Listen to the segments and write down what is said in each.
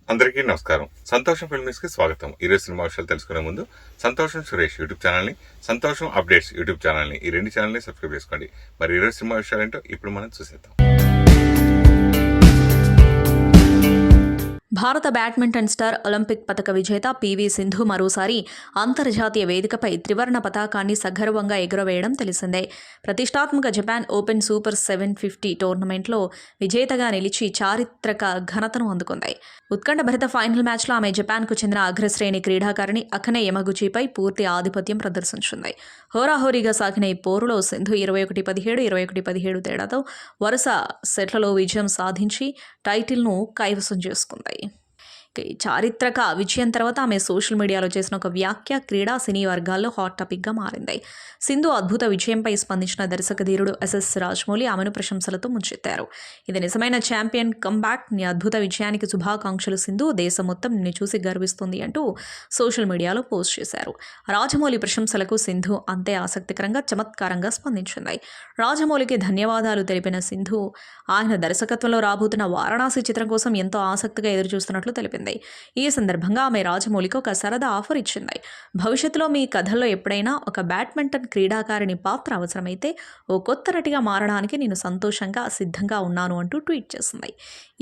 అందరికీ నమస్కారం. సంతోషం ఫిల్మ్స్ కి స్వాగతం. ఈరోజు సినిమా విషయాలు తెలుసుకునే ముందు సంతోషం సురేష్ యూట్యూబ్ ఛానల్ని, సంతోషం అప్డేట్స్ యూట్యూబ్ ఛానల్ని, ఈ రెండు ఛానల్ని సబ్స్క్రైబ్ చేసుకోండి. మరి ఈరోజు సినిమా విషయాలు ఏంటో ఇప్పుడు మనం చూసేద్దాం. భారత బ్యాడ్మింటన్ స్టార్, ఒలింపిక్ పతక విజేత పీవీ సింధు మరోసారి అంతర్జాతీయ వేదికపై త్రివర్ణ పతాకాన్ని సగర్వంగా ఎగురవేయడం తెలిసిందే. ప్రతిష్టాత్మక జపాన్ ఓపెన్ సూపర్ 750 టోర్నమెంట్లో విజేతగా నిలిచి చారిత్రక ఘనతను అందుకుంది. ఉత్కంఠభరిత ఫైనల్ మ్యాచ్లో ఆమె జపాన్కు చెందిన అగ్రశ్రేణి క్రీడాకారిణి అకనే యమగుచిపై పూర్తి ఆధిపత్యం ప్రదర్శించింది. హోరాహోరీగా సాగిన ఈ పోరులో సింధు 21-17, 21-17 తేడాతో వరుస సెట్లలో విజయం సాధించి టైటిల్ను కైవసం చేసుకుంది. చారిత్రక విజయం తర్వాత ఆమె సోషల్ మీడియాలో చేసిన ఒక వ్యాఖ్య క్రీడా సినీ వర్గాల్లో హాట్ టాపిక్గా మారింది. సింధు అద్భుత విజయంపై స్పందించిన దర్శకధీరుడు ఎస్ఎస్ రాజమౌళి ఆమెను ప్రశంసలతో ముంచెత్తారు. ఇది నిజమైన ఛాంపియన్ కంబ్యాక్, నీ అద్భుత విజయానికి శుభాకాంక్షలు సింధు, దేశం మొత్తం నిన్ను చూసి గర్విస్తుంది అంటూ సోషల్ మీడియాలో పోస్ట్ చేశారు. రాజమౌళి ప్రశంసలకు సింధు అంతే ఆసక్తికరంగా, చమత్కారంగా స్పందించింది. రాజమౌళికి ధన్యవాదాలు తెలిపిన సింధు ఆయన దర్శకత్వంలో రాబోతున్న వారణాసి చిత్రం కోసం ఎంతో ఆసక్తిగా ఎదురుచూస్తున్నట్లు తెలిపింది. ఈ సందర్భంగా ఆమె రాజమౌళికి ఒక సరదా ఆఫర్ ఇచ్చింది. భవిష్యత్తులో మీ కథల్లో ఎప్పుడైనా ఒక బ్యాడ్మింటన్ క్రీడాకారిణి పాత్ర అవసరమైతే ఓ కొత్త నటిగా మారడానికి నేను సంతోషంగా సిద్ధంగా ఉన్నాను అంటూ ట్వీట్ చేసింది.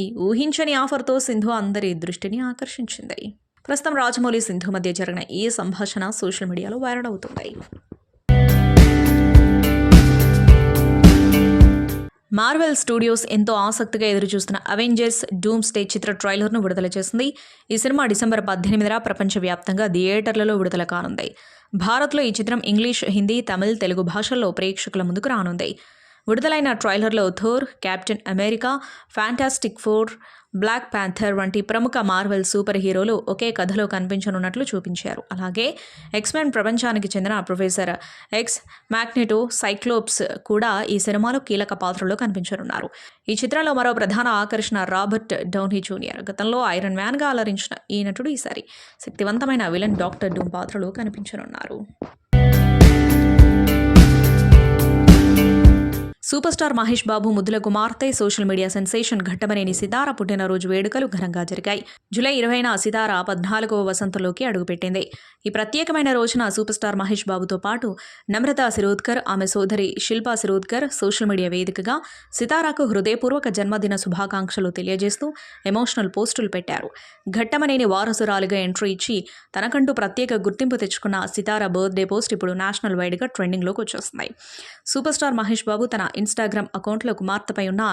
ఈ ఊహించని ఆఫర్తో సింధు అందరి దృష్టిని ఆకర్షించింది. ప్రస్తుతం రాజమౌళి సింధు మధ్య జరిగిన ఈ సంభాషణ సోషల్ మీడియాలో వైరల్ అవుతుంది. మార్వెల్ స్టూడియోస్ ఎంతో ఆసక్తిగా ఎదురుచూస్తున్న అవెంజర్స్ డూమ్స్డే చిత్ర ట్రైలర్ను విడుదల చేసింది. ఈ సినిమా డిసెంబర్ 18న ప్రపంచవ్యాప్తంగా థియేటర్లలో విడుదల కానుంది. భారత్లో ఈ చిత్రం ఇంగ్లీష్, హిందీ, తమిళ్, తెలుగు భాషల్లో ప్రేక్షకుల ముందుకు రానుంది. విడుదలైన ట్రైలర్లో Thor, captain America, fantastic four, black panther వంటి ప్రముఖ మార్వెల్ సూపర్ హీరోలు ఒకే కథలో కనిపించనున్నట్లు చూపించారు. అలాగే ఎక్స్మెన్ ప్రపంచానికి చెందిన ప్రొఫెసర్ ఎక్స్, మ్యాగ్నెటో, సైక్లోప్స్ కూడా ఈ సినిమాలో కీలక పాత్రలో కనిపించనున్నారు. ఈ చిత్రంలో మరో ప్రధాన ఆకర్షణ రాబర్ట్ డౌనీ జూనియర్. గతంలో ఐరన్ మ్యాన్గా అలరించిన ఈ నటుడు ఈసారి శక్తివంతమైన విలన్ డాక్టర్ డూమ్ పాత్రలో కనిపించనున్నారు. సూపర్ స్టార్ మహేష్ బాబు ముద్దుల కుమార్తె, social media sensation Ghattamaneni Sitara పుట్టినరోజు వేడుకలు ఘనంగా జరిగాయి. జూలై 20న సితార 14వ వసంతంలోకి అడుగుపెట్టింది. ఈ ప్రత్యేకమైన రోజున సూపర్ స్టార్ మహేష్ బాబుతో పాటు నమ్రతా శిరోద్కర్, ఆమె సోదరి శిల్పా శిరోద్కర్ సోషల్ మీడియా వేదికగా సితారకు హృదయపూర్వక జన్మదిన శుభాకాంక్షలు తెలియజేస్తూ ఎమోషనల్ పోస్టులు పెట్టారు. ఘట్టమనేని వారసురాలుగా ఎంట్రీ ఇచ్చి తనకంటూ ప్రత్యేక గుర్తింపు తెచ్చుకున్న సితార బర్త్డే పోస్ట్ ఇప్పుడు నేషనల్ వైడ్గా ట్రెండింగ్లోకి వచ్చేస్తున్నాయి. సూపర్ స్టార్ మహేష్ బాబు తన ఇన్స్టాగ్రామ్ అకౌంట్లో కుమార్తెపై ఉన్న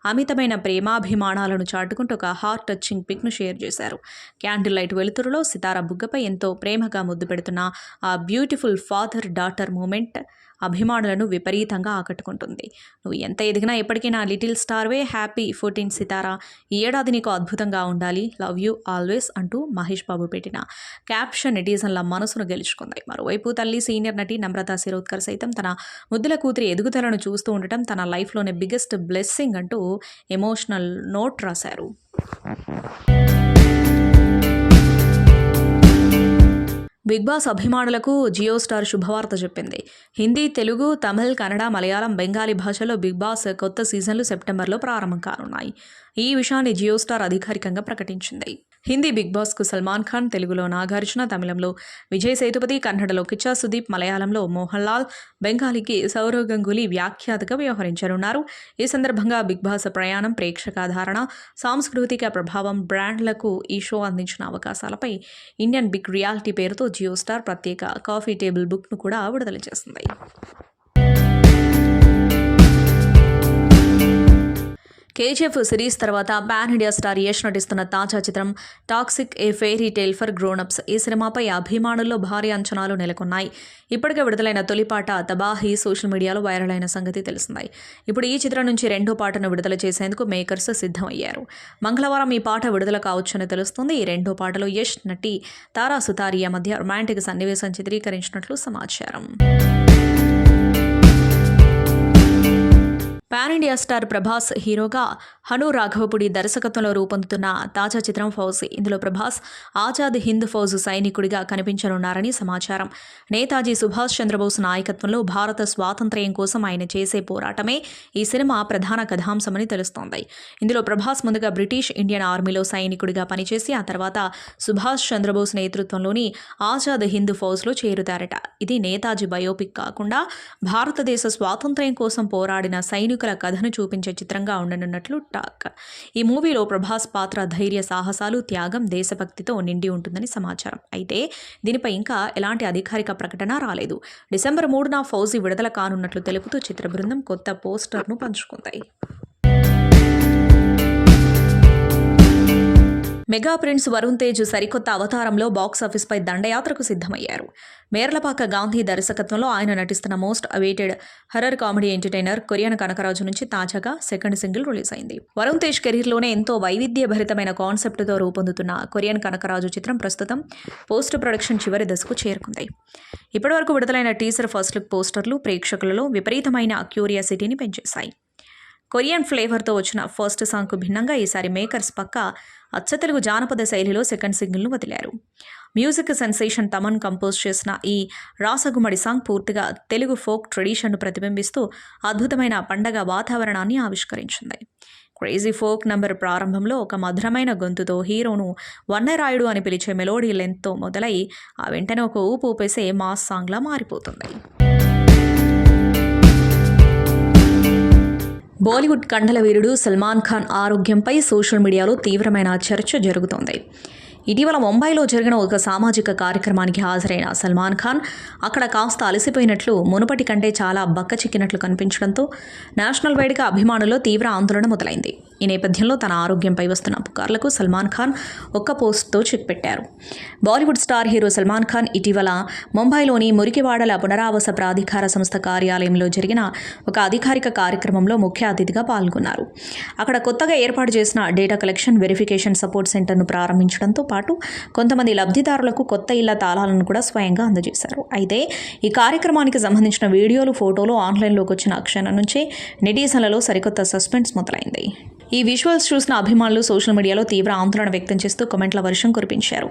అమితమైన ప్రేమాభిమానాలను చాటుకుంటూ ఒక హార్ట్ టచింగ్ పిక్ను షేర్ చేశారు. క్యాండిల్ లైట్ వెలుతురులో సితార బుగ్గపై ఎంతో ప్రేమగా ముద్దు పెడుతున్న ఆ బ్యూటిఫుల్ ఫాదర్ డాటర్ మూమెంట్ అభిమానులను విపరీతంగా ఆకట్టుకుంటుంది. నువ్వు ఎంత ఎదిగినా ఎప్పటికీ నా లిటిల్ స్టార్వే, హ్యాపీ 14 సితారా, ఈ ఏడాది నీకు అద్భుతంగా ఉండాలి, లవ్ యూ ఆల్వేస్ అంటూ మహేష్ బాబు పెట్టిన క్యాప్షన్ నెటిజన్ల మనసును గెలుచుకుంది. మరోవైపు తల్లి సీనియర్ నటి నమ్రతా శిరోద్కర్ సైతం తన ముద్దుల కూతురి ఎదుగుదలను చూస్తూ ఉండటం తన లైఫ్లోనే బిగ్గెస్ట్ బ్లెస్సింగ్ అంటూ ఎమోషనల్ నోట్ రాశారు. బిగ్ బాస్ అభిమానులకు జియో స్టార్ శుభవార్త చెప్పింది. హిందీ, తెలుగు, తమిళ్, కన్నడ, మలయాళం, బెంగాలీ భాషలో బిగ్ బాస్ కొత్త సీజన్లు సెప్టెంబర్లో ప్రారంభం కానున్నాయి. ఈ విషయాన్ని జియో స్టార్ అధికారికంగా ప్రకటించింది. హిందీ బిగ్ బాస్కు సల్మాన్ ఖాన్, తెలుగులో నాగార్జున, తమిళంలో విజయ్ సేతుపతి, కన్నడలో కిచ్చా సుదీప్, మలయాళంలో మోహన్ లాల్, బెంగాలీకి సౌరవ్ గంగూలీ వ్యాఖ్యాతగా వ్యవహరించనున్నారు. ఈ సందర్భంగా బిగ్ బాస్ ప్రయాణం, ప్రేక్షకాధారణ, సాంస్కృతిక ప్రభావం, బ్రాండ్లకు ఈ షో అందించిన అవకాశాలపై ఇండియన్ బిగ్ రియాలిటీ పేరుతో జియో స్టార్ ప్రత్యేక కాఫీ టేబుల్ బుక్ను కూడా విడుదల చేసింది. కేజీఎఫ్ సిరీస్ తర్వాత పాన్ ఇండియా స్టార్ యష్ నటిస్తున్న తాజా చిత్రం Toxic, a fairy tale for grownups. ఈ సినిమాపై అభిమానుల్లో భారీ అంచనాలు నెలకొన్నాయి. ఇప్పటికే విడుదలైన తొలిపాట తబాహి సోషల్ మీడియాలో వైరల్ అయిన సంగతి తెలిసింది. ఇప్పుడు ఈ చిత్రం నుంచి రెండో పాటను విడుదల చేసేందుకు మేకర్స్ సిద్ధమయ్యారు. మంగళవారం ఈ పాట విడుదల కావచ్చని తెలుస్తుంది. ఈ రెండో పాటలో యష్, నటి తారా సుతారియా మధ్య రొమాంటిక్ సన్నివేశం చిత్రీకరించినట్లు సమాచారం. పాన్ ఇండియా స్టార్ ప్రభాస్ హీరోగా హను రాఘవపుడి దర్శకత్వంలో రూపొందుతున్న తాజా చిత్రం ఫౌజీ. ఇందులో ప్రభాస్ ఆజాద్ హింద్ ఫౌజ్ సైనికుడిగా కనిపించనున్నారని సమాచారం. నేతాజీ సుభాష్ చంద్రబోస్ నాయకత్వంలో భారత స్వాతంత్ర్యం కోసం ఆయన చేసే పోరాటమే ఈ సినిమా ప్రధాన కథాంశమని తెలుస్తోంది. ఇందులో ప్రభాస్ ముందుగా బ్రిటిష్ ఇండియన్ ఆర్మీలో సైనికుడిగా పనిచేసి ఆ తర్వాత సుభాష్ చంద్రబోస్ నేతృత్వంలోని ఆజాద్ హింద్ ఫౌజ్లో చేరుతారట. ఇది నేతాజీ బయోపిక్ కాకుండా భారతదేశ స్వాతంత్ర్యం కోసం పోరాడిన సైనికుల కథను చూపించే చిత్రంగా ఉండనున్నట్లు టాక్. ఈ మూవీలో ప్రభాస్ పాత్ర ధైర్య సాహసాలు, త్యాగం, దేశభక్తితో నిండి ఉంటుందని సమాచారం. అయితే దీనిపై ఇంకా ఎలాంటి అధికారిక ప్రకటన రాలేదు. డిసెంబర్ 3న ఫౌజీ విడుదల కానున్నట్లు తెలుపుతూ చిత్ర బృందం కొత్త పోస్టర్ను పంచుకుంది. మెగా ప్రిన్స్ వరుణ్ తేజ్ సరికొత్త అవతారంలో బాక్సాఫీస్పై దండయాత్రకు సిద్ధమయ్యారు. మేర్లపాక గాంధీ దర్శకత్వంలో ఆయన నటిస్తున్న most awaited horror comedy entertainer Korean Kanakaraju నుంచి తాజాగా సెకండ్ సింగిల్ రిలీజ్ అయింది. వరుణ్ తేజ్ కెరీర్లోనే ఎంతో వైవిధ్యభరితమైన కాన్సెప్ట్తో రూపొందుతున్న కొరియన్ కనకరాజు చిత్రం ప్రస్తుతం పోస్ట్ ప్రొడక్షన్ చివరి దశకు చేరుకుంది. ఇప్పటివరకు విడుదలైన టీజర్, ఫస్ట్ లుక్ పోస్టర్లు ప్రేక్షకులలో విపరీతమైన క్యూరియాసిటీని పెంచేశాయి. కొరియన్ ఫ్లేవర్తో వచ్చిన ఫస్ట్ సాంగ్కు భిన్నంగా ఈసారి మేకర్స్ పక్కా అచ్చతెలుగు జానపద శైలిలో సెకండ్ సింగిల్ను వదిలారు. మ్యూజిక్ సెన్సేషన్ తమన్ కంపోజ్ చేసిన ఈ రాసగుమడి సాంగ్ పూర్తిగా తెలుగు ఫోక్ ట్రెడిషన్ను ప్రతిబింబిస్తూ అద్భుతమైన పండగ వాతావరణాన్ని ఆవిష్కరించింది. క్రేజీ ఫోక్ నంబర్ ప్రారంభంలో ఒక మధురమైన గొంతుతో హీరోను వన్నరాయుడు అని పిలిచే మెలోడీ లెంత్తో మొదలై ఆ వెంటనే ఒక ఊపు ఊపేసే మాస్ సాంగ్లా మారిపోతుంది. బాలీవుడ్ కండల వీరుడు సల్మాన్ ఖాన్ ఆరోగ్యంపై సోషల్ మీడియాలో తీవ్రమైన చర్చ జరుగుతోంది. ఇటీవల ముంబైలో జరిగిన ఒక సామాజిక కార్యక్రమానికి హాజరైన సల్మాన్ ఖాన్ అక్కడ కాస్త అలసిపోయినట్లు, మునుపటి కంటే చాలా బక్కచిక్కినట్లు కనిపించడంతో నేషనల్ వైడ్గా అభిమానుల్లో తీవ్ర ఆందోళన మొదలైంది. ఈ నేపథ్యంలో తన ఆరోగ్యంపై వస్తున్న పుకార్లకు సల్మాన్ ఖాన్ ఒక్క పోస్ట్తో చెక్ పెట్టారు. బాలీవుడ్ స్టార్ హీరో సల్మాన్ ఖాన్ ఇటీవల ముంబైలోని మురికివాడల పునరావాస ప్రాధికార సంస్థ కార్యాలయంలో జరిగిన ఒక అధికారిక కార్యక్రమంలో ముఖ్య అతిథిగా పాల్గొన్నారు. అక్కడ కొత్తగా ఏర్పాటు చేసిన డేటా కలెక్షన్, వెరిఫికేషన్ సపోర్ట్ సెంటర్ను ప్రారంభించడంతో పాటు కొంతమంది లబ్ధిదారులకు కొత్త ఇళ్ల తాళాలను కూడా స్వయంగా అందజేశారు. అయితే ఈ కార్యక్రమానికి సంబంధించిన వీడియోలు, ఫోటోలు ఆన్లైన్లోకి వచ్చిన క్షణం నుంచే నెటిజన్లలో సరికొత్త సస్పెన్స్ మొదలైంది. ఈ విజువల్స్ చూసిన అభిమానులు సోషల్ మీడియాలో తీవ్ర ఆందోళన వ్యక్తం చేస్తూ కామెంట్ల వర్షం కురిపించారు.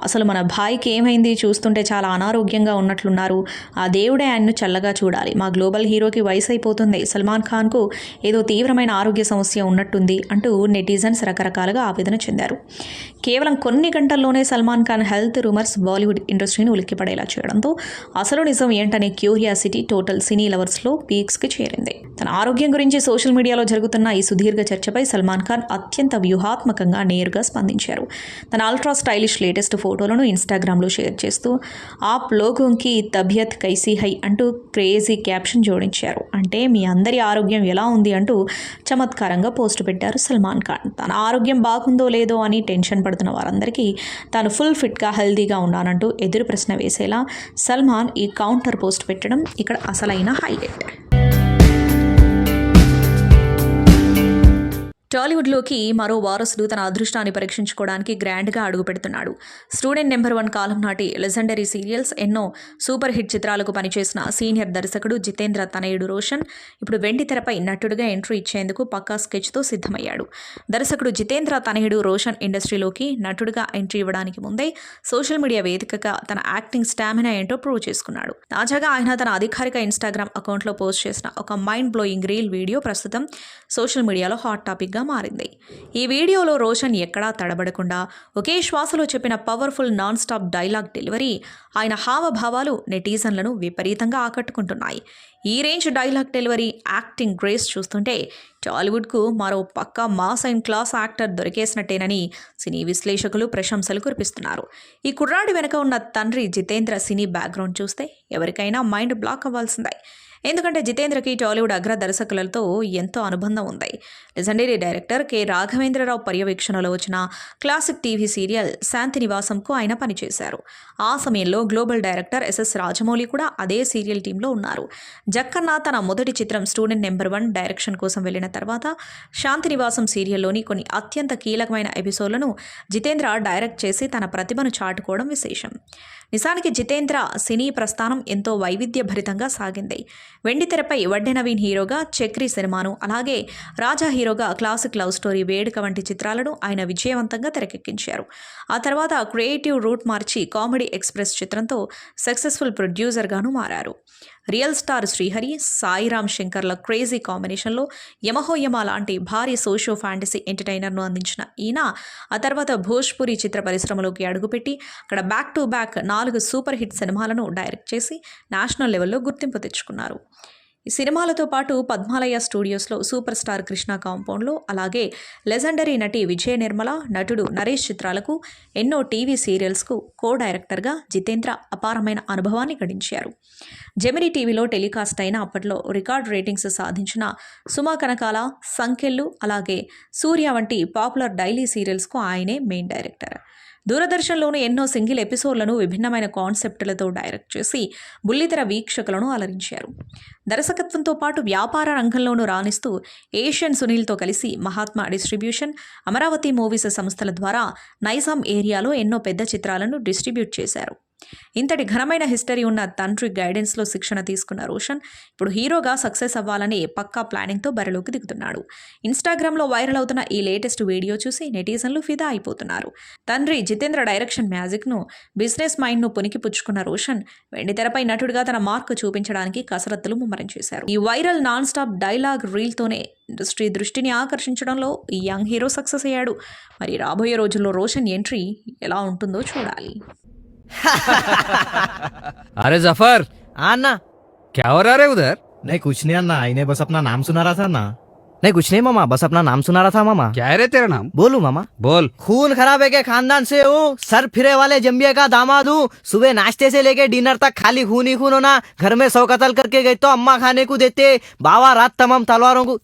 అసలు మన భాయ్కి ఏమైంది, చూస్తుంటే చాలా అనారోగ్యంగా ఉన్నట్లున్నారు, ఆ దేవుడే ఆయన్ను చల్లగా చూడాలి, మా గ్లోబల్ హీరోకి వయసు అయిపోతుంది, సల్మాన్ ఖాన్కు ఏదో తీవ్రమైన ఆరోగ్య సమస్య ఉన్నట్టుంది అంటూ నెటిజన్స్ రకరకాలుగా ఆవేదన చెందారు. కేవలం కొన్ని గంటల్లోనే సల్మాన్ ఖాన్ హెల్త్ రూమర్స్ బాలీవుడ్ ఇండస్ట్రీని ఉలిక్కిపడేలా చేయడంతో అసలు నిజం ఏంటనే క్యూరియాసిటీ టోటల్ సినీ లవర్స్లో పీక్స్కి చేరింది. తన ఆరోగ్యం గురించి సోషల్ మీడియాలో జరుగుతున్న ఈ సుదీర్ఘ చర్చపై సల్మాన్ ఖాన్ అత్యంత వ్యూహాత్మకంగా నేరుగా స్పందించారు. తన అల్ట్రా స్టైలిష్ లేటెస్ట్ ఫోటోలను ఇన్స్టాగ్రామ్లో షేర్ చేస్తూ ఆప్ లోగోంకి తబియత్ కైసీ హై అంటూ క్రేజీ క్యాప్షన్ జోడించారు. అంటే మీ అందరి ఆరోగ్యం ఎలా ఉంది అంటూ చమత్కారంగా పోస్ట్ పెట్టారు సల్మాన్ ఖాన్. తన ఆరోగ్యం బాగుందో లేదో అని టెన్షన్ పడుతున్న వారందరికీ తాను ఫుల్ ఫిట్గా హెల్దీగా ఉన్నానంటూ ఎదురు ప్రశ్న వేసేలా సల్మాన్ ఈ కౌంటర్ పోస్ట్ పెట్టడం ఇక్కడ అసలైన హైలైట్. టాలీవుడ్లోకి మరో వారసుడు తన అదృష్టాన్ని పరీక్షించుకోవడానికి గ్రాండ్గా అడుగుపెడుతున్నాడు. స్టూడెంట్ నెంబర్ 1 కాలం నాటి లెజెండరీ సీరియల్స్, ఎన్నో సూపర్ హిట్ చిత్రాలకు పనిచేసిన సీనియర్ దర్శకుడు జితేంద్ర తనయుడు రోషన్ ఇప్పుడు వెండి తెరపై నటుడిగా ఎంట్రీ ఇచ్చేందుకు పక్కా స్కెచ్తో సిద్ధమయ్యాడు. దర్శకుడు జితేంద్ర తనయుడు రోషన్ ఇండస్ట్రీలోకి నటుడిగా ఎంట్రీ ఇవ్వడానికి ముందే సోషల్ మీడియా వేదికగా తన యాక్టింగ్ స్టామినా ఏంటో ప్రూవ్ చేసుకున్నాడు. తాజాగా ఆయన తన అధికారిక ఇన్స్టాగ్రామ్ అకౌంట్లో పోస్ట్ చేసిన ఒక మైండ్ బ్లోయింగ్ రీల్ వీడియో ప్రస్తుతం సోషల్ మీడియాలో హాట్ టాపిక్గా మారింది. ఈ వీడియోలో రోషన్ ఎక్కడా తడబడకుండా ఒకే శ్వాసలో చెప్పిన powerful non stop dialogue delivery, ఆయన హావభావాలు నెటిజన్లను విపరీతంగా ఆకట్టుకుంటున్నాయి. ఈ range dialogue delivery, acting grace చూస్తుంటే టాలీవుడ్కు మరో పక్కా మాస్ అండ్ క్లాస్ యాక్టర్ దొరికేసినట్టేనని సినీ విశ్లేషకులు ప్రశంసలు కురిపిస్తున్నారు. ఈ కుర్రాడి వెనుక ఉన్న తండ్రి జితేంద్ర సినీ బ్యాక్గ్రౌండ్ చూస్తే ఎవరికైనా మైండ్ బ్లాక్ అవ్వాల్సిందే. ఎందుకంటే జితేంద్రకి టాలీవుడ్ అగ్ర దర్శకులతో ఎంతో అనుబంధం ఉంది. లెజెండరీ డైరెక్టర్ కె రాఘవేంద్రరావు పర్యవేక్షణలో వచ్చిన క్లాసిక్ టీవీ సీరియల్ శాంతి నివాసంకు ఆయన పనిచేశారు. ఆ సమయంలో గ్లోబల్ డైరెక్టర్ ఎస్ఎస్ రాజమౌళి కూడా అదే సీరియల్ టీంలో ఉన్నారు. జక్కన్న తన మొదటి చిత్రం స్టూడెంట్ నెంబర్ 1 డైరెక్షన్ కోసం వెళ్లిన తర్వాత శాంతి నివాసం సీరియల్లోని కొన్ని అత్యంత కీలకమైన ఎపిసోడ్లను జితేంద్ర డైరెక్ట్ చేసి తన ప్రతిభను చాటుకోవడం విశేషం. నిజానికి జితేంద్ర సినీ ప్రస్థానం ఎంతో వైవిధ్యభరితంగా సాగింది. వెండితెరపై వడ్డె నవీన్ హీరోగా చక్రి సినిమాను, అలాగే రాజా హీరోగా క్లాసిక్ లవ్ స్టోరీ వేడుక వంటి చిత్రాలను ఆయన విజయవంతంగా తెరకెక్కించారు. ఆ తర్వాత క్రియేటివ్ రూట్ మార్చి కామెడీ ఎక్స్ప్రెస్ చిత్రంతో సక్సెస్ఫుల్ ప్రొడ్యూసర్గాను మారారు. రియల్ స్టార్ శ్రీహరి, సాయిరామ్ శంకర్ల క్రేజీ కాంబినేషన్లో యమహోయమ లాంటి భారీ సోషో ఫ్యాంటసీ ఎంటర్టైనర్ను అందించిన ఈయన ఆ తర్వాత భోజ్పురి చిత్ర పరిశ్రమలోకి అడుగుపెట్టి అక్కడ back to back 4 super hit సినిమాలను డైరెక్ట్ చేసి నేషనల్ లెవెల్లో గుర్తింపు తెచ్చుకున్నారు. ఈ సినిమాలతో పాటు పద్మాలయ స్టూడియోస్లో సూపర్ స్టార్ కృష్ణ కాంపౌండ్లో, అలాగే లెజెండరీ నటి విజయ నిర్మల, నటుడు నరేష్ చిత్రాలకు, ఎన్నో టీవీ సీరియల్స్కు కో డైరెక్టర్గా జితేంద్ర అపారమైన అనుభవాన్ని గడించారు. జెమినీ టీవీలో టెలికాస్ట్ అయిన అప్పట్లో రికార్డ్ రేటింగ్స్ సాధించిన సుమా కనకాల, సంకెళ్ళు, అలాగే సూర్య వంటి పాపులర్ డైలీ సీరియల్స్కు ఆయనే మెయిన్ డైరెక్టర్. దూరదర్శన్లోని ఎన్నో సింగిల్ ఎపిసోడ్లను విభిన్నమైన కాన్సెప్టులతో డైరెక్ట్ చేసి బుల్లితెర వీక్షకులను అలరించారు. దర్శకత్వంతో పాటు వ్యాపార రంగంలోనూ రాణిస్తూ ఏషియన్ సునీల్తో కలిసి మహాత్మా డిస్ట్రిబ్యూషన్, అమరావతి మూవీస్ సంస్థల ద్వారా నైజాం ఏరియాలో ఎన్నో పెద్ద చిత్రాలను డిస్ట్రిబ్యూట్ చేశారు. ఇంతటి ఘనమైన హిస్టరీ ఉన్న తండ్రి గైడెన్స్లో శిక్షణ తీసుకున్న రోషన్ ఇప్పుడు హీరోగా సక్సెస్ అవ్వాలని పక్కా ప్లానింగ్తో బరిలోకి దిగుతున్నాడు. ఇన్స్టాగ్రామ్లో వైరల్ అవుతున్న ఈ లేటెస్ట్ వీడియో చూసి నెటిజన్లు ఫిదా అయిపోతున్నారు. తండ్రి జితేంద్ర డైరెక్షన్ మ్యాజిక్ను, బిజినెస్ మైండ్ను పుణికిపుచ్చుకున్న రోషన్ వెండితెరపై నటుడిగా తన మార్క్ చూపించడానికి కసరత్తులు ముమ్మరం చేశారు. ఈ వైరల్ నాన్ స్టాప్ డైలాగ్ రీల్తోనే ఇండస్ట్రీ దృష్టిని ఆకర్షించడంలో ఈ యంగ్ హీరో సక్సెస్ అయ్యాడు. మరి రాబోయే రోజుల్లో రోషన్ ఎంట్రీ ఎలా ఉంటుందో చూడాలి. अरे जफर, अन्ना क्या हो रहा है उधर? नहीं कुछ नहीं अन्ना, इन्हें बस अपना नाम सुना रहा था ना। नहीं कुछ नहीं मामा, बस अपना नाम सुना रहा था मामा। क्या है रे तेरा नाम? बोलू मामा? बोल। खून खराबे के खानदान से हूँ, सर फिरे वाले जम्बिया का दामाद हूँ। सुबह नाश्ते से लेके डिनर तक खाली खून ही खून होना। घर में 100 कत्ल करके गए तो अम्मा खाने को देते, बाबा रात तमाम तलवारों को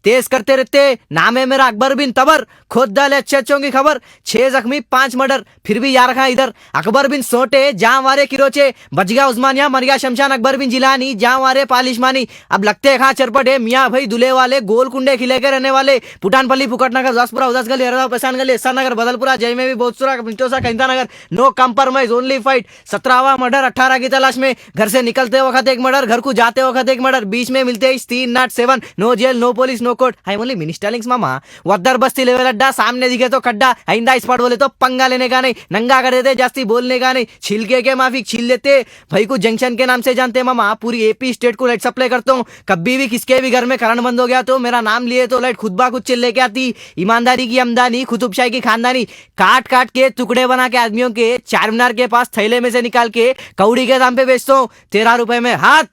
तेज करते रहते। नाम है मेरा अकबर बिन तबर, खुद डाले अच्छे अच्छों की खबर। 6 जख्मी 5 मर्डर, फिर भी यार खां इधर। अकबर बिन सोटे जहाँ मारे किरोचे, बच गया उस्मानिया मर गया शमशान। अकबर बिन जिलानी जहाँ मारे पालिशमानी। अब लगते खा चरपटे मियाँ भाई दुले वाले, गोल कुंडे खिले के रहने वाले। पुटानपल्ली, फुकटनगर, उदासपुरा, उदासगली, हरदा, पहचानगली, एहसानगर, बदलपुरा, जय में भी बहुतसुरा, मिंटोसा, कैंतानगर। No compromise, only fight. 17वां मर्डर 18 की तलाश में। घर से निकलते वक्त एक मर्डर, घर को जाते वक्त एक मर्डर, बीच में मिलते ही 307। No jail, no police, no court. I only minister links मामा। वद्दर बस्ती लेवल अड्डा, सामने दिखे तो खड्डा। आइंदा स्पॉट बोले तो पंगा लेने का नहीं, नंगा कर देते जास्ती बोलने का नहीं। छिलके के माफी छील लेते भाई को जंक्शन के नाम से जानते मामा। पूरी एपी स्टेट को लाइट सप्लाई करता हूँ। कभी भी किसके भी घर में करंट बंद हो गया तो मेरा नाम लिए तो लाइट खुद बा खुद चिल लेके आती। ईमानदारी की आमदनी, कुतुबशाही की खानदानी। काट काट के टुकड़े बना के आदमियों के चार मीनार के पास थैले में से निकाल के कौड़ी के दाम पे बेचता हूँ। 13 रुपए में हाथ,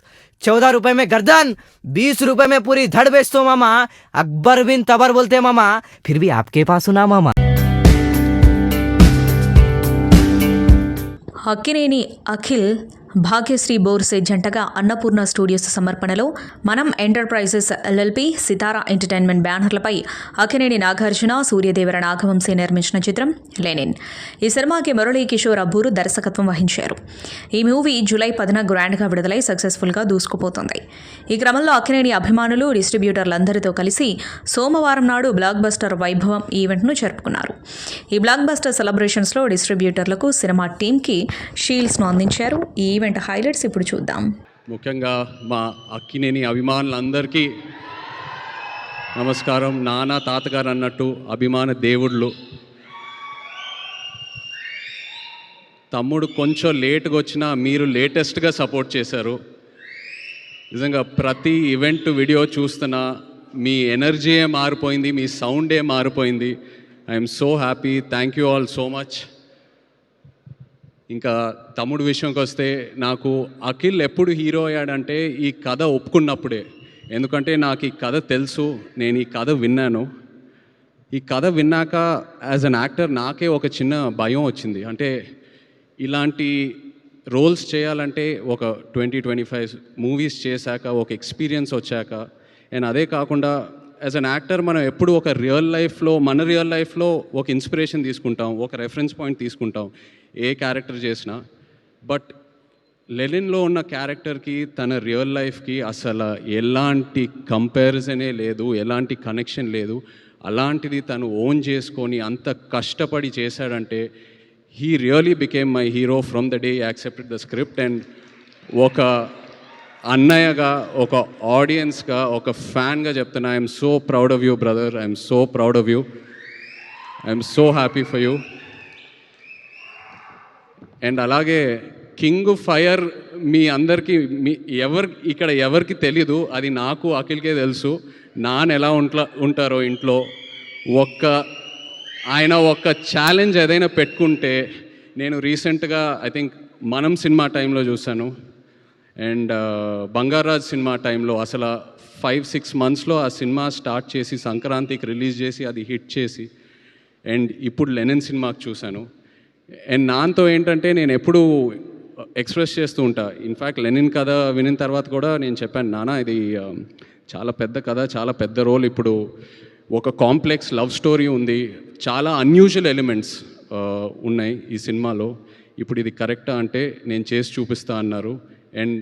14 रुपए में गर्दन, 20 रुपए में पूरी धड़ बेचता हूँ मामा। अकबर बिन तबर बोलते मामा, फिर भी आपके पास सुना मामा। అక్కినేని అఖిల్, భాగ్యశ్రీ బోర్సే జంటగా అన్నపూర్ణ స్టూడియోస్ సమర్పణలో మనం ఎంటర్ప్రైజెస్ ఎల్ఎల్పి, సితారా ఎంటర్టైన్మెంట్ బ్యానర్లపై అక్కినేని నాగార్జున, సూర్యదేవర నాగవంశీ నిర్మించిన చిత్రం లెనిన్. ఈ సినిమాకి మురళీ కిషోర్ అబ్బూరు దర్శకత్వం వహించారు. ఈ మూవీ జూలై 10న గ్రాండ్గా విడుదలై సక్సెస్ఫుల్గా దూసుకుపోతుంది. ఈ క్రమంలో అక్కినేని అభిమానులు, డిస్ట్రిబ్యూటర్లందరితో కలిసి సోమవారం నాడు బ్లాక్ బస్టర్ వైభవం ఈవెంట్ను జరుపుకున్నారు. ఈ బ్లాక్ బస్టర్ సెలబ్రేషన్స్లో డిస్ట్రిబ్యూటర్లకు సినిమా టీంకి షీల్డ్స్ను అందించారు. ఈ ఈవెంట్ హైలైట్స్ ఇప్పుడు చూద్దాం. ముఖ్యంగా మా అక్కినేని అభిమానులందరికీ నమస్కారం. నాన్న, తాతగారు అన్నట్టు అభిమాన దేవుళ్ళు. తమ్ముడు కొంచెం లేట్గా వచ్చినా మీరు లేటెస్ట్గా సపోర్ట్ చేశారు. నిజంగా ప్రతి ఈవెంట్ వీడియో చూస్తున్నా మీ ఎనర్జీయే మారిపోయింది, మీ సౌండే మారిపోయింది. I'm so happy. Thank you all so much. ఇంకా తమ్ముడు విషయంకి వస్తే, నాకు అఖిల్ ఎప్పుడు హీరో అయ్యాడంటే ఈ కథ ఒప్పుకున్నప్పుడే. ఎందుకంటే నాకు ఈ కథ తెలుసు, నేను ఈ కథ విన్నాను. ఈ కథ విన్నాక యాజ్ అన్ యాక్టర్ నాకే ఒక చిన్న భయం వచ్చింది. అంటే ఇలాంటి రోల్స్ చేయాలంటే ఒక 20-25 మూవీస్ చేశాక ఒక ఎక్స్పీరియన్స్ వచ్చాక, అండ్ అదే కాకుండా యాజ్ అన్ యాక్టర్ మనం ఎప్పుడు ఒక మన రియల్ లైఫ్లో ఒక ఇన్స్పిరేషన్ తీసుకుంటాం, ఒక రెఫరెన్స్ పాయింట్ తీసుకుంటాం ఏ క్యారెక్టర్ చేసినా. బట్ లెనిన్లో ఉన్న క్యారెక్టర్కి తన రియల్ లైఫ్కి అసలు ఎలాంటి కంపారిజనే లేదు, ఎలాంటి కనెక్షన్ లేదు. అలాంటిది తను ఓన్ చేసుకొని అంత కష్టపడి చేశాడంటే he really became my hero from the day he accepted the script. And ఒక అన్నయ్యగా, ఒక ఆడియన్స్గా, ఒక ఫ్యాన్గా చెప్తున్నా, I'm so proud of you brother, I'm so proud of you, I'm so happy for you. And అలాగే king fire మీ అందరికీ ఇక్కడ ఎవరికి తెలీదు, అది నాకు అఖిల్కే తెలుసు. నాన్న ఎలా ఉంటారో ఇంట్లో, ఆయన ఒక్క ఛాలెంజ్ ఏదైనా పెట్టుకుంటే, నేను రీసెంట్గా ఐ థింక్ మనం సినిమా టైంలో చూశాను, అండ్ బంగారాజ్ సినిమా టైంలో అసలు 5-6 monthsలో ఆ సినిమా స్టార్ట్ చేసి సంక్రాంతికి రిలీజ్ చేసి అది హిట్ చేసి, అండ్ ఇప్పుడు లెనిన్ సినిమాకి చూశాను. అండ్ నాన్నతో ఏంటంటే నేను ఎప్పుడు ఎక్స్ప్రెస్ చేస్తూ ఉంటా. ఇన్ఫ్యాక్ట్ లెనిన్ కథ వినిన తర్వాత కూడా నేను చెప్పాను, నాన్న ఇది చాలా పెద్ద కథ, చాలా పెద్ద రోల్, ఇప్పుడు ఒక కాంప్లెక్స్ లవ్ స్టోరీ ఉంది, చాలా అన్యూజువల్ ఎలిమెంట్స్ ఉన్నాయి ఈ సినిమాలో, ఇప్పుడు ఇది కరెక్టా అంటే నేను చేసి చూపిస్తా అన్నారు. అండ్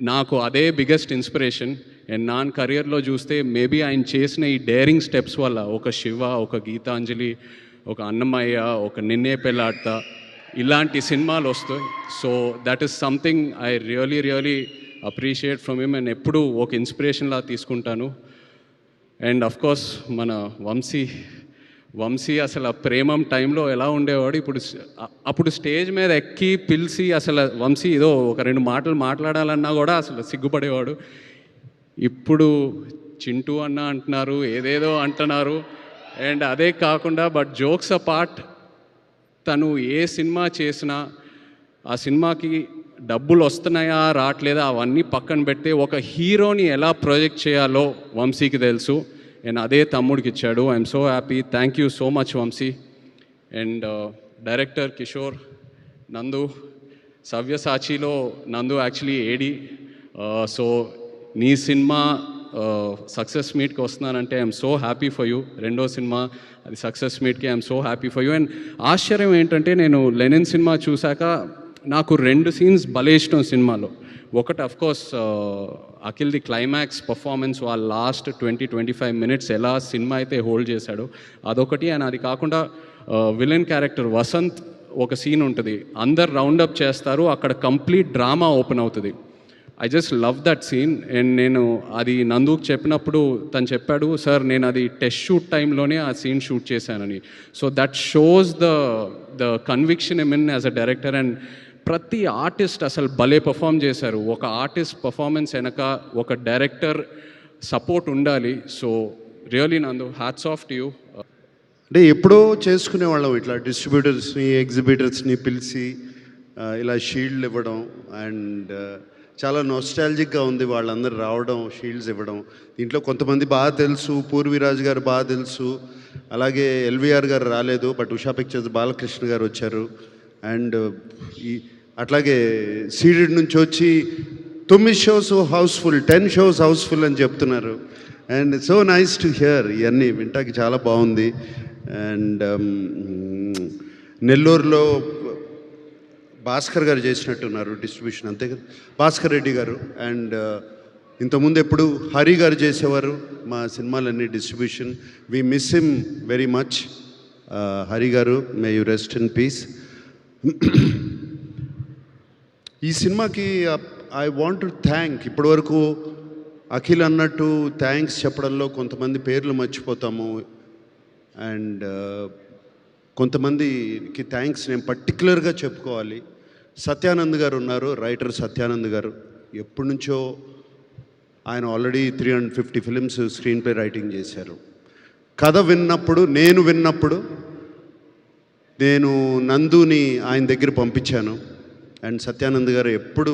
నాకు అదే బిగ్గెస్ట్ ఇన్స్పిరేషన్. అండ్ నా కెరియర్లో చూస్తే మేబీ ఆయన చేసిన ఈ డేరింగ్ స్టెప్స్ వల్ల ఒక శివ, ఒక గీతాంజలి, ఒక అన్నమయ్య, ఒక నిన్నే పెళ్ళాడతా, ఇలాంటి సినిమాలు వస్తాయి. So that is something I really appreciate from him, and ఎప్పుడు ఒక ఇన్స్పిరేషన్లా తీసుకుంటాను. అండ్ అఫ్కోర్స్ మన వంశీ అసలు ప్రేమం టైంలో ఎలా ఉండేవాడు, అప్పుడు స్టేజ్ మీద ఎక్కి పిలిచి అసలు వంశీ ఏదో ఒక 2 మాటలు మాట్లాడాలన్నా కూడా అసలు సిగ్గుపడేవాడు. ఇప్పుడు చింటూ అన్న అంటున్నారు, ఏదేదో అంటున్నారు. అండ్ అదే కాకుండా బట్ జోక్స్ అపార్ట్, తను ఏ సినిమా చేసినా ఆ సినిమాకి డబ్బులు వస్తున్నాయా రావట్లేదా అవన్నీ పక్కన పెడితే ఒక హీరోని ఎలా ప్రొజెక్ట్ చేయాలో వంశీకి తెలుసు, అండ్ అదే తమ్ముడికి ఇచ్చాడు. I'm so happy, thank you so much Vamsi. And director Kishore, Nandu, సవ్యసాచిలో నందు యాక్చువల్లీ ఏడి. సో నీ సినిమా సక్సెస్ మీట్కి వస్తున్నానంటే I'm so happy for you. 2వ సినిమా అది సక్సెస్ మీట్కి I'm so happy for you. And ఆశ్చర్యం ఏంటంటే నేను లెనిన్ సినిమా చూశాక నాకు 2 సీన్స్ భలే ఇష్టం సినిమాలో. ఒకటి అఫ్కోర్స్ అఖిల్ది క్లైమాక్స్ పర్ఫార్మెన్స్, వాళ్ళ లాస్ట్ 20-25 minutes ఎలా సినిమా అయితే హోల్డ్ చేశాడో అదొకటి. అండ్ అది కాకుండా విలన్ క్యారెక్టర్ వసంత్ ఒక సీన్ ఉంటుంది, అందరు రౌండప్ చేస్తారు, అక్కడ కంప్లీట్ డ్రామా ఓపెన్ అవుతుంది. I just love that scene. And నేను అది నందుకు చెప్పినప్పుడు తను చెప్పాడు, సార్ నేను అది టెస్ట్ షూట్ టైంలోనే ఆ సీన్ షూట్ చేశానని. So that shows the conviction I mean as a director. And ప్రతి ఆర్టిస్ట్ అసలు భలే పర్ఫామ్ చేశారు. ఒక ఆర్టిస్ట్ పర్ఫార్మెన్స్ వెనక ఒక డైరెక్టర్ సపోర్ట్ ఉండాలి. సో రియలీ నందు, హ్యాట్స్ ఆఫ్ టు యూ. అంటే ఎప్పుడో చేసుకునేవాళ్ళం ఇట్లా డిస్ట్రిబ్యూటర్స్ని, ఎగ్జిబిటర్స్ని పిలిచి ఇలా షీల్డ్లు ఇవ్వడం. అండ్ చాలా నోస్టాలజిక్గా ఉంది వాళ్ళందరూ రావడం, షీల్డ్స్ ఇవ్వడం. దీంట్లో కొంతమంది బాగా తెలుసు, పూర్వీరాజు గారు బాగా తెలుసు, అలాగే ఎల్వీఆర్ గారు రాలేదు, బట్ ఉషా పిక్చర్స్ బాలకృష్ణ గారు వచ్చారు. అండ్ అట్లాగే సీడెడ్ నుంచి వచ్చి 9 shows హౌస్ఫుల్, 10 shows హౌస్ఫుల్ అని చెప్తున్నారు. And so nice to hear, ఇవన్నీ వింటాకి చాలా బాగుంది. అండ్ నెల్లూరులో భాస్కర్ గారు చేసినట్టున్నారు డిస్ట్రిబ్యూషన్, అంతే కదా, భాస్కర్ రెడ్డి గారు. అండ్ ఇంతకుముందు ఎప్పుడు హరి గారు చేసేవారు మా సినిమాలన్నీ distribution. We miss him very much. Hari garu, may you rest in peace. ఈ సినిమాకి ఐ వాంట్ టు థ్యాంక్, ఇప్పటివరకు అఖిల్ అన్నట్టు థ్యాంక్స్ చెప్పడంలో కొంతమంది పేర్లు మర్చిపోతాము. అండ్ కొంతమందికి థ్యాంక్స్ నేను పర్టికులర్గా చెప్పుకోవాలి. సత్యానంద్ గారు ఉన్నారు, రైటర్ సత్యానంద్ గారు. ఎప్పటి నుంచో ఆయన already 350 films screen play writing చేశారు. కథ విన్నప్పుడు, నేను నందుని ఆయన దగ్గర పంపించాను. అండ్ సత్యానంద్ గారు ఎప్పుడు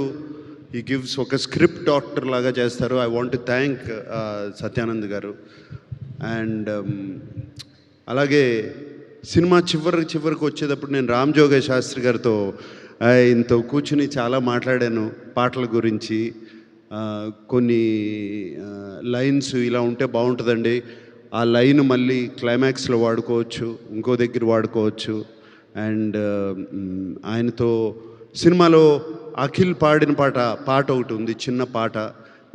ఈ గివ్స్ ఒక స్క్రిప్ట్ డాక్టర్ లాగా చేస్తారు. I want to thank Satyanand గారు. అండ్ అలాగే సినిమా చివరికి వచ్చేటప్పుడు నేను రామ్ జోగ శాస్త్రి గారితో ఆయనతో కూర్చుని చాలా మాట్లాడాను పాటల గురించి. కొన్ని లైన్స్ ఇలా ఉంటే బాగుంటుందండి, ఆ లైన్ మళ్ళీ క్లైమాక్స్లో వాడుకోవచ్చు, ఇంకో దగ్గర వాడుకోవచ్చు. అండ్ ఆయనతో సినిమాలో అఖిల్ పాడిన పాట ఒకటి ఉంది, చిన్న పాట,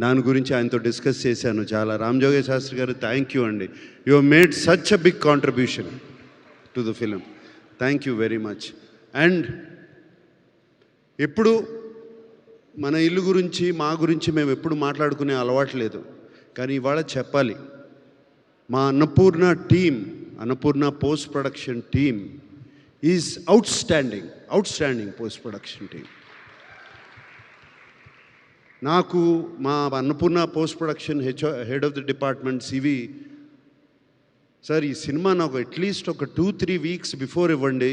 దాని గురించి ఆయనతో డిస్కస్ చేశాను చాలా. రామ్ జోగ శాస్త్రి గారు, థ్యాంక్ యూ అండి, you made such a big contribution to the film. Thank you very much. And ఎప్పుడు మన ఇల్లు గురించి మా గురించి మేము ఎప్పుడు మాట్లాడుకునే అలవాటు లేదు, కానీ ఇవాళ చెప్పాలి. మా Annapurna post production team is outstanding post production team. నాకు మా Annapurna post production head of the department C V sir, ఈ సినిమా నాకు అట్లీస్ట్ ఒక 2-3 వీక్స్ బిఫోర్ ఇవ్వండి,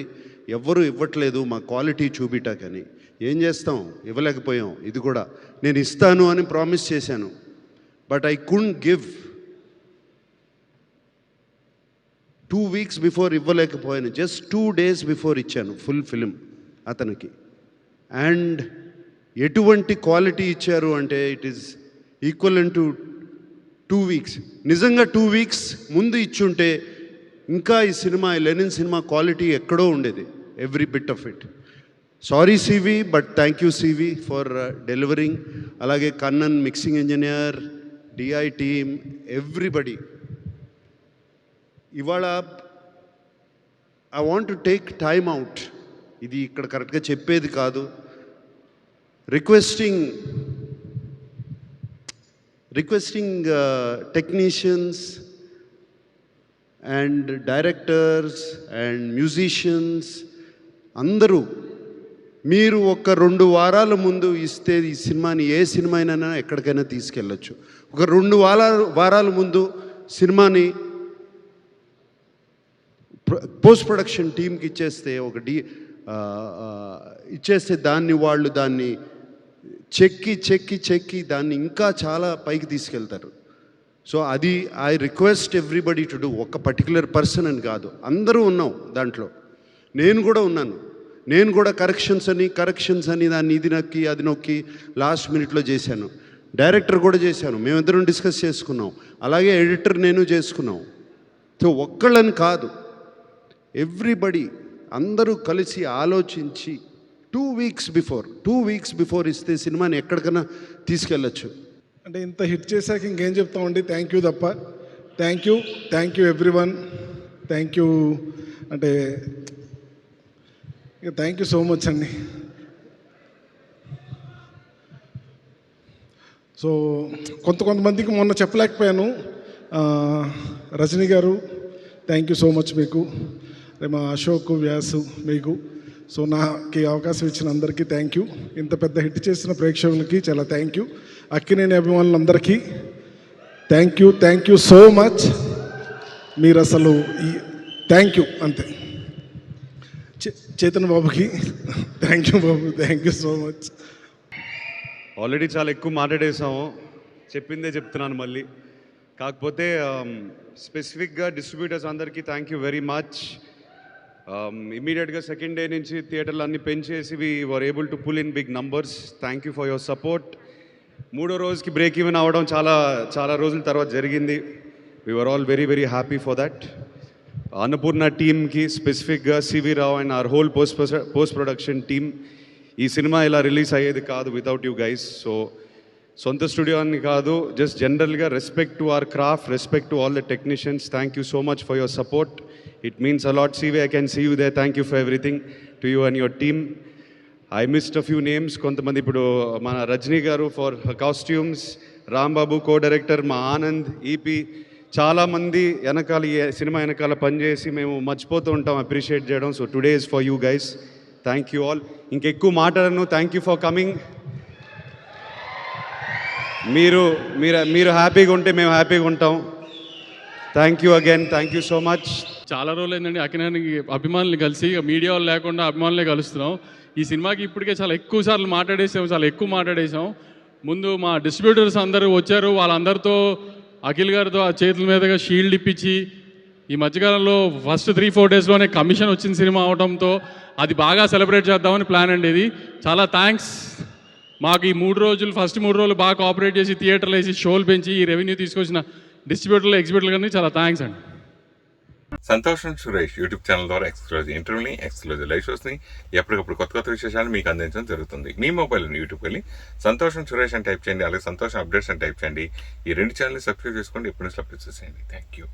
ఎవ్వరూ ఇవ్వట్లేదు మా క్వాలిటీ చూపిటాకని. ఏం చేస్తాం, ఇవ్వలేకపోయాం. ఇది కూడా నేను ఇస్తాను అని ప్రామిస్ చేశాను, but I couldn't give. 2 weeks before ఇవ్వలేకపోయాను, జస్ట్ 2 days బిఫోర్ ఇచ్చాను ఫుల్ ఫిలిం అతనికి. అండ్ ఎటువంటి క్వాలిటీ ఇచ్చారు అంటే it is equal to 2 weeks. నిజంగా 2 వీక్స్ ముందు ఇచ్చుంటే ఇంకా ఈ లెనిన్ సినిమా క్వాలిటీ ఎక్కడో ఉండేది, every bit of it. Sorry CV, but thank you CV for delivering. అలాగే Kannan mixing engineer, DI team, everybody. ఇవాళ I want to take time out, ఇది ఇక్కడ కరెక్ట్గా చెప్పేది కాదు, requesting technicians and directors and musicians అందరూ, మీరు ఒక 2 వారాల ముందు ఇస్తే ఈ సినిమాని ఏ సినిమా అయినా ఎక్కడికైనా తీసుకెళ్ళచ్చు. ఒక 2 వారాల ముందు సినిమాని పోస్ట్ ప్రొడక్షన్ టీమ్కి ఇచ్చేస్తే ఇచ్చేస్తే వాళ్ళు దాన్ని చెక్కి దాన్ని ఇంకా చాలా పైకి తీసుకెళ్తారు. సో అది I request everybody to do. ఒక పర్టికులర్ పర్సన్ అని కాదు, అందరూ ఉన్నాం దాంట్లో. నేను కూడా ఉన్నాను. నేను కూడా కరెక్షన్స్ అని దాన్ని ఇది నొక్కి అది నొక్కి లాస్ట్ మినిట్లో చేశాను. డైరెక్టర్ కూడా చేశాను, మేమిద్దరం డిస్కస్ చేసుకున్నాం. అలాగే ఎడిటర్ నేను చేసుకున్నాం. సో ఒక్కళ్ళని కాదు, ఎవ్రీబడి అందరూ కలిసి ఆలోచించి 2 వీక్స్ బిఫోర్ ఇస్తే సినిమాని ఎక్కడికైనా తీసుకెళ్ళచ్చు. అంటే ఇంత హిట్ చేశాక ఇంకేం చెప్తామండి, థ్యాంక్ యూ తప్ప. Thank you everyone. Thank you అంటే థ్యాంక్ యూ సో మచ్ అండి. సో కొంతమందికి మొన్న చెప్పలేకపోయాను. రజనీ గారు థ్యాంక్ యూ సో మచ్ మీకు, మా అశోక్ వ్యాసు మీకు. సో నాకు అవకాశం ఇచ్చిన అందరికీ థ్యాంక్ యూ. ఇంత పెద్ద హిట్ చేసిన ప్రేక్షకులకి చాలా థ్యాంక్ యూ. అక్కినేని అభిమానులందరికీ థ్యాంక్ యూ సో మచ్. మీరు అసలు థ్యాంక్ యూ అంతే. చేతన్ బాబుకి thank you Babu, thank you so much. Already చాలా ఎక్కువ మాట్లాడేసాము, చెప్పిందే చెప్తున్నాను మళ్ళీ. కాకపోతే స్పెసిఫిక్గా డిస్ట్రిబ్యూటర్స్ అందరికీ థ్యాంక్ యూ వెరీ మచ్. ఇమీడియట్గా సెకండ్ డే నుంచి థియేటర్లు అన్నీ పెంచేసి we were able to pull in big numbers. Thank you for your support. 3వ రోజుకి బ్రేక్ ఈవెన్ అవ్వడం చాలా రోజుల తర్వాత జరిగింది. We were all very very happy for that. Annapurna టీమ్కి స్పెసిఫిక్గా CV Rao and our whole post production team, ఈ సినిమా ఇలా రిలీజ్ అయ్యేది కాదు వితౌట్ యూ గైస్. సో సొంత స్టూడియో అని కాదు, జస్ట్ జనరల్గా respect to our craft, respect to all the technicians. Thank you so much for your support. It means a lot. CV, I can see you there. Thank you for everything to you and your team. I missed a few names. కొంతమంది ఇప్పుడు మన రజనీ గారు for costumes, Rambabu co-director, మా Anand EP, చాలామంది వెనకాల ఈ cinema వెనకాల పనిచేసి మేము మర్చిపోతూ ఉంటాం అప్రిషియేట్ చేయడం. So today is for you guys. Thank you all. ఇంకెక్కువ మాట్లాడను. Thank you for coming. మీరు హ్యాపీగా ఉంటే మేము హ్యాపీగా ఉంటాం. Thank you again. Thank you so much. చాలా రోజులు ఏంటంటే అక్కినేని అభిమానులు కలిసి, మీడియా వాళ్ళు లేకుండా అభిమానులే కలుస్తున్నాం. ఈ సినిమాకి ఇప్పటికే చాలా ఎక్కువ సార్లు మాట్లాడేసాం. ముందు మా డిస్ట్రిబ్యూటర్స్ అందరూ వచ్చారు, వాళ్ళందరితో అఖిల్ గారితో ఆ చేతుల మీదుగా షీల్డ్ ఇప్పించి, ఈ మధ్యకాలంలో ఫస్ట్ 3-4 డేస్లోనే కమిషన్ వచ్చిన సినిమా అవడంతో అది బాగా సెలబ్రేట్ చేద్దామని ప్లాన్ అండి. ఇది చాలా థ్యాంక్స్. మాకు ఈ ఫస్ట్ 3 రోజులు బాగా కోఆపరేట్ చేసి థియేటర్లు వేసి షోలు పెంచి ఈ రెవెన్యూ తీసుకొచ్చిన డిస్ట్రిబ్యూటర్లు, ఎగ్జిబ్యూటర్లు కానీ చాలా థ్యాంక్స్ అండి. సంతోషం సురేష్ యూట్యూబ్ ఛానల్ ద్వారా ఎక్స్క్లూజివ్ ఇంటర్వ్యూని, ఎక్స్క్లూజివ్ లైవ్ షోస్ని, ఎప్పటికప్పుడు కొత్త విశేషాలు మీకు అందించడం జరుగుతుంది. మీ మొబైల్ని యూట్యూబ్కి వెళ్ళి సంతోషం సురేష్ అని టైప్ చేయండి, అలాగే సంతోషం అప్డేట్స్ అని టైప్ చేయండి. ఈ 2 ఛానల్ని సబ్స్క్రైబ్ చేసుకోండి, ఎప్పుడు అప్డేట్స్ చేయండి. Thank you.